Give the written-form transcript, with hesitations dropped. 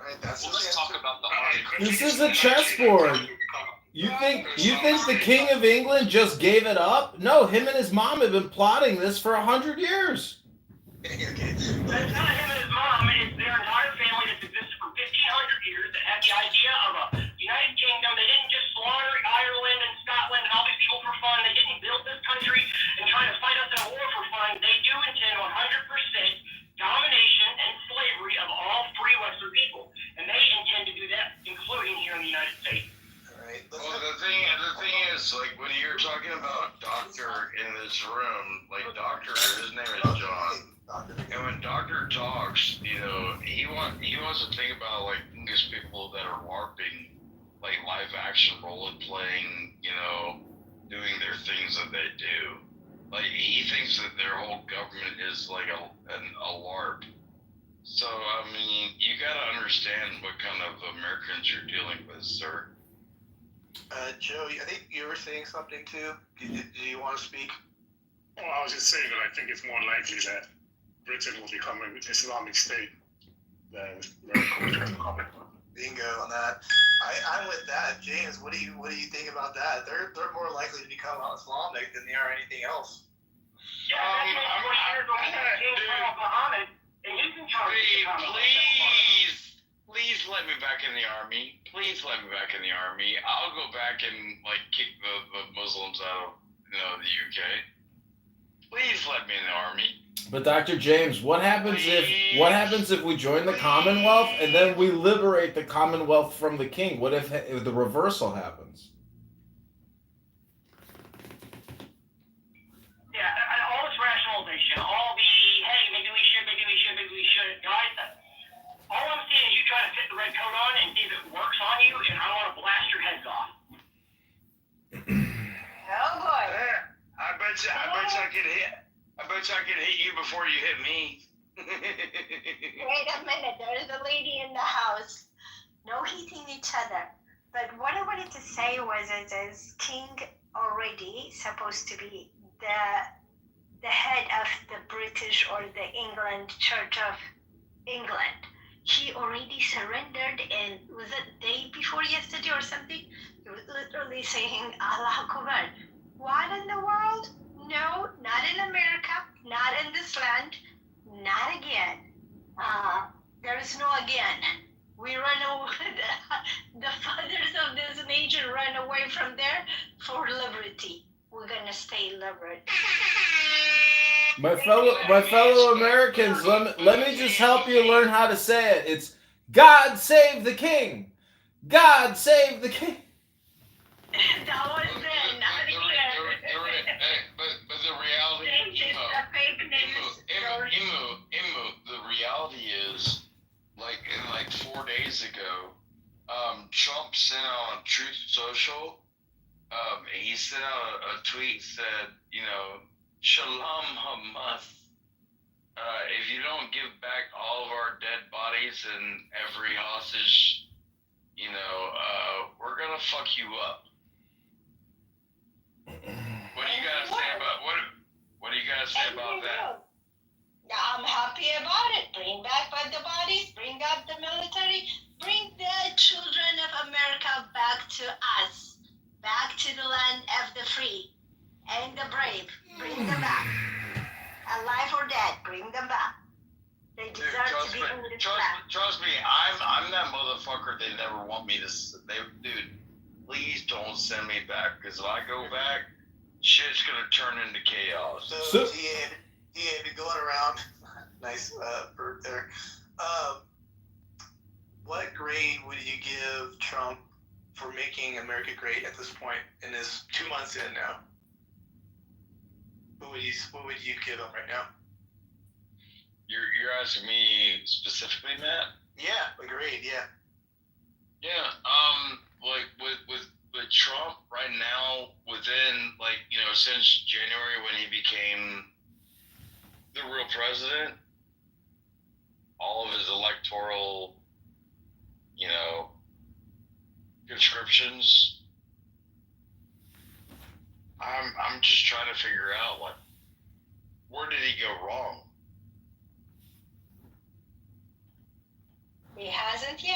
Alright, that's Well, let's talk about the army. This is a chessboard. You think the King of England just gave it up? No, him and his mom have been plotting this for 100 years. Okay. But it's not him and his mom, it's their entire family that's existed for 1,500 years that had the idea of a United Kingdom. They didn't just slaughter Ireland and Scotland and all these people for fun. They didn't build this country and try to fight us in a war for fun. They do intend 100% domination and slavery of all free Western people. And they intend to do that, including here in the United States. Alright, Well, the thing is, like, when you're talking about doctor in this room, like, doctor, his name is John, and when doctor talks, you know, he wants to think about, like, these people that are LARPing, like, live action role playing, you know, doing their things that they do. Like, he thinks that their whole government is like a LARP. So, I mean, you gotta understand what kind of Americans you're dealing with, sir. Joe, I think you were saying something too. Do you want to speak? Well, I was just saying that I think it's more likely that Britain will become an Islamic state than America will become a republic. Bingo on that. I'm with that. James, what do you think about that? They're more likely to become Islamic than they are anything else. Yeah, that's been 40 years ago. King Muhammad, and he's in charge. Please let me back in the army. Please let me back in the army. I'll go back and like kick the Muslims out of the UK. Please let me in the army. But Dr. James, what happens if we join the Commonwealth and then we liberate the Commonwealth from the king? What if the reversal happens? Yeah, all this rationalization, all the, hey, maybe we should, guys, all I'm seeing is you try to fit the red coat on and see if it works on you, and I want to blast your heads off. Oh boy. I bet you I could hit you before you hit me. Wait a minute, there is a lady in the house. No hitting each other. But what I wanted to say was is King already supposed to be the head of the British or the England Church of England. He already surrendered, and was it day before yesterday or something? He was literally saying Allah Akbar. What in the world? No, not in America, not in this land, not again. There is no again. We run away, the fathers of this nation run away from there for liberty. We're gonna stay liberal. My fellow Americans, let me just help you learn how to say it. It's God save the king. God save the king. That was it, not again. But the reality, the reality is, like 4 days ago, Trump sent out on Truth Social, he sent out a tweet said, Shalom Hamas. If you don't give back all of our dead bodies and every hostage, we're gonna fuck you up. What do you guys say about what do you guys say about that? I'm happy about it. Bring back the bodies, bring up the military, bring the children of America back to us, back to the land of the free and the brave. Bring them back. Alive or dead, bring them back. They deserve to be in this land. Trust me, I'm that motherfucker they never want me to. Dude, please don't send me back, because if I go back, shit's gonna turn into chaos. So he had been going around. Nice bird there. What grade would you give Trump for making America great at this point in his 2 months in now? What would you give him right now? You're asking me specifically, Matt? Yeah, a grade, yeah. Yeah, like with Trump right now, within since January when he became the real president, all of his electoral, conscriptions, I'm just trying to figure out, like, where did he go wrong? He hasn't yet.